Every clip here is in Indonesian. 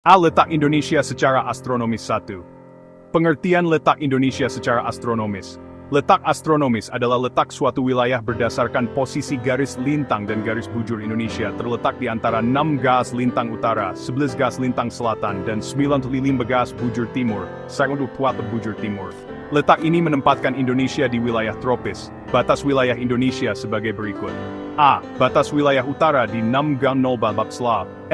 A. Letak Indonesia secara astronomis. 1. Pengertian letak Indonesia secara astronomis. Letak astronomis adalah letak suatu wilayah berdasarkan posisi garis lintang dan garis bujur Indonesia terletak di antara 6 garis lintang utara, 11 garis lintang selatan, dan 95 garis bujur timur, 1 bujur timur. Letak ini menempatkan Indonesia di wilayah tropis. Batas wilayah Indonesia sebagai berikut. A. Batas wilayah utara di 6,0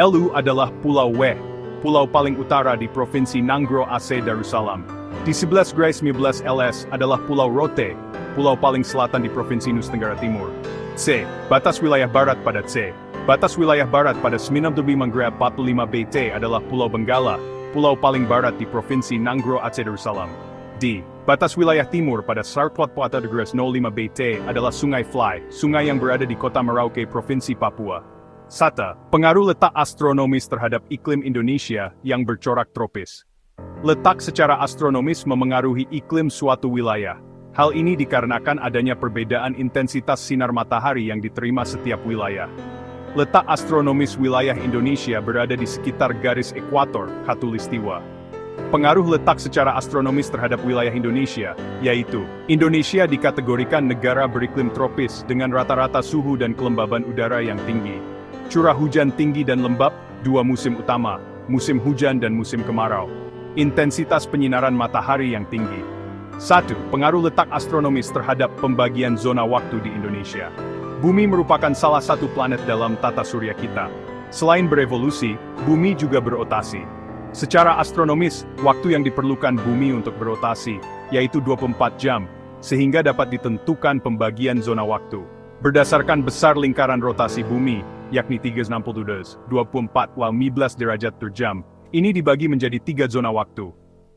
LU adalah Pulau W. Pulau paling utara di Provinsi Nanggro Aceh Darussalam. Di 11,15 LS adalah Pulau Rote, pulau paling selatan di Provinsi Nusa Tenggara Timur. C. Batas wilayah barat pada C. Batas wilayah barat pada 95,45 BT adalah Pulau Benggala, pulau paling barat di Provinsi Nanggro Aceh Darussalam. D. Batas wilayah timur pada 104,05 BT adalah Sungai Fly, sungai yang berada di Kota Merauke, Provinsi Papua. 1. Pengaruh letak astronomis terhadap iklim Indonesia yang bercorak tropis. Letak secara astronomis memengaruhi iklim suatu wilayah. Hal ini dikarenakan adanya perbedaan intensitas sinar matahari yang diterima setiap wilayah. Letak astronomis wilayah Indonesia berada di sekitar garis ekuator, khatulistiwa. Pengaruh letak secara astronomis terhadap wilayah Indonesia, yaitu, Indonesia dikategorikan negara beriklim tropis dengan rata-rata suhu dan kelembaban udara yang tinggi. Curah hujan tinggi dan lembab, 2 musim utama, musim hujan dan musim kemarau. Intensitas penyinaran matahari yang tinggi. 1. Pengaruh letak astronomis terhadap pembagian zona waktu di Indonesia. Bumi merupakan salah satu planet dalam tata surya kita. Selain berevolusi, bumi juga berotasi. Secara astronomis, waktu yang diperlukan bumi untuk berotasi, yaitu 24 jam, sehingga dapat ditentukan pembagian zona waktu. Berdasarkan besar lingkaran rotasi bumi, yakni 360°24,15 derajat per jam, ini dibagi menjadi 3 zona waktu.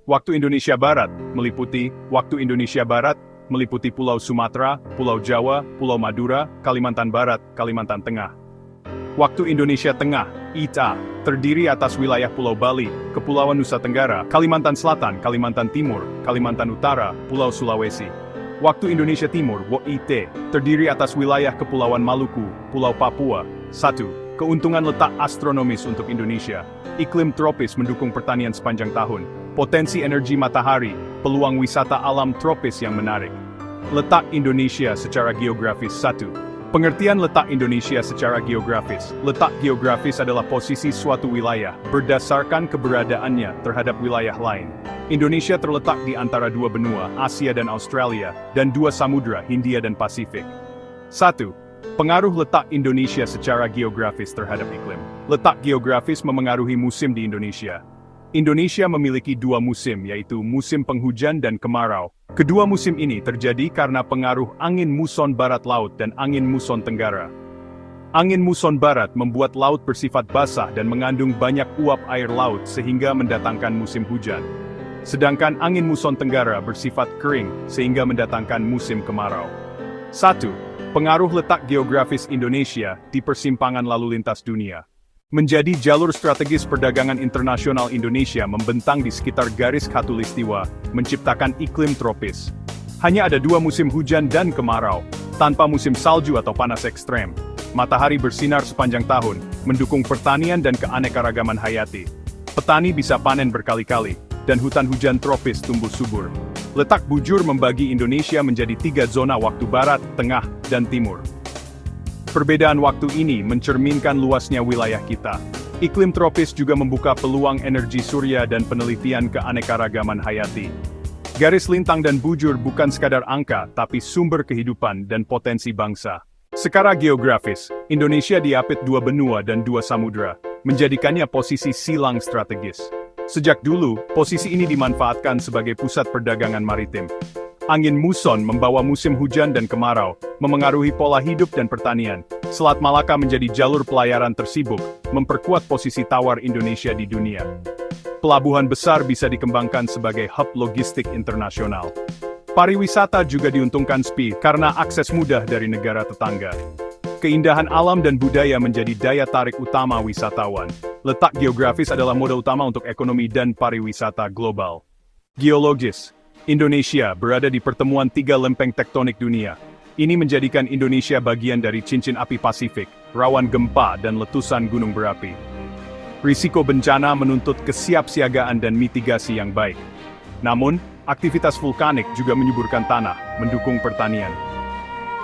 Waktu Indonesia Barat, meliputi waktu Indonesia Barat, meliputi Pulau Sumatera, Pulau Jawa, Pulau Madura, Kalimantan Barat, Kalimantan Tengah. Waktu Indonesia Tengah, ITA, terdiri atas wilayah Pulau Bali, Kepulauan Nusa Tenggara, Kalimantan Selatan, Kalimantan Timur, Kalimantan Utara, Pulau Sulawesi. Waktu Indonesia Timur, WIT, terdiri atas wilayah Kepulauan Maluku, Pulau Papua. 1. Keuntungan letak astronomis untuk Indonesia. Iklim tropis mendukung pertanian sepanjang tahun. Potensi energi matahari, peluang wisata alam tropis yang menarik. Letak Indonesia secara geografis. 1. Pengertian letak Indonesia secara geografis. Letak geografis adalah posisi suatu wilayah berdasarkan keberadaannya terhadap wilayah lain. Indonesia terletak di antara 2 benua, Asia dan Australia, dan 2 samudra, Hindia dan Pasifik. 1. Pengaruh letak Indonesia secara geografis terhadap iklim. Letak geografis memengaruhi musim di Indonesia. Indonesia memiliki 2 musim, yaitu musim penghujan dan kemarau. Kedua musim ini terjadi karena pengaruh angin muson barat laut dan angin muson tenggara. Angin muson barat membuat laut bersifat basah dan mengandung banyak uap air laut sehingga mendatangkan musim hujan. Sedangkan angin muson tenggara bersifat kering sehingga mendatangkan musim kemarau. 1. Pengaruh letak geografis Indonesia di persimpangan lalu lintas dunia. Menjadi jalur strategis perdagangan internasional, Indonesia membentang di sekitar garis khatulistiwa, menciptakan iklim tropis. Hanya ada 2 musim hujan dan kemarau, tanpa musim salju atau panas ekstrem. Matahari bersinar sepanjang tahun, mendukung pertanian dan keanekaragaman hayati. Petani bisa panen berkali-kali, dan hutan hujan tropis tumbuh subur. Letak bujur membagi Indonesia menjadi 3 zona waktu barat, tengah, dan timur. Perbedaan waktu ini mencerminkan luasnya wilayah kita. Iklim tropis juga membuka peluang energi surya dan penelitian keanekaragaman hayati. Garis lintang dan bujur bukan sekadar angka, tapi sumber kehidupan dan potensi bangsa. Secara geografis, Indonesia diapit 2 benua dan 2 samudra, menjadikannya posisi silang strategis. Sejak dulu, posisi ini dimanfaatkan sebagai pusat perdagangan maritim. Angin muson membawa musim hujan dan kemarau, memengaruhi pola hidup dan pertanian. Selat Malaka menjadi jalur pelayaran tersibuk, memperkuat posisi tawar Indonesia di dunia. Pelabuhan besar bisa dikembangkan sebagai hub logistik internasional. Pariwisata juga diuntungkan SPI karena akses mudah dari negara tetangga. Keindahan alam dan budaya menjadi daya tarik utama wisatawan. Letak geografis adalah modal utama untuk ekonomi dan pariwisata global. Geologis, Indonesia berada di pertemuan 3 lempeng tektonik dunia. Ini menjadikan Indonesia bagian dari cincin api Pasifik, rawan gempa dan letusan gunung berapi. Risiko bencana menuntut kesiapsiagaan dan mitigasi yang baik. Namun, aktivitas vulkanik juga menyuburkan tanah, mendukung pertanian.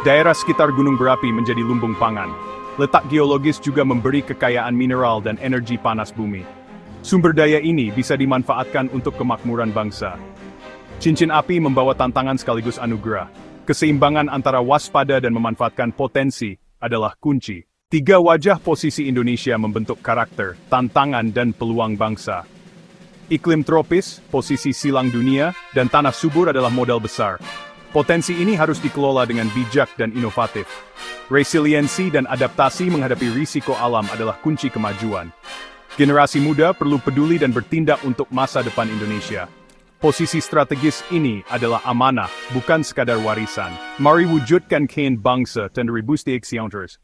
Daerah sekitar gunung berapi menjadi lumbung pangan. Letak geologis juga memberi kekayaan mineral dan energi panas bumi. Sumber daya ini bisa dimanfaatkan untuk kemakmuran bangsa. Cincin api membawa tantangan sekaligus anugerah. Keseimbangan antara waspada dan memanfaatkan potensi adalah kunci. 3 wajah posisi Indonesia membentuk karakter, tantangan, dan peluang bangsa. Iklim tropis, posisi silang dunia, dan tanah subur adalah modal besar. Potensi ini harus dikelola dengan bijak dan inovatif. Resiliensi dan adaptasi menghadapi risiko alam adalah kunci kemajuan. Generasi muda perlu peduli dan bertindak untuk masa depan Indonesia. Posisi strategis ini adalah amanah, bukan sekadar warisan. Mari wujudkan kain bangsa dan ribusti eksianters.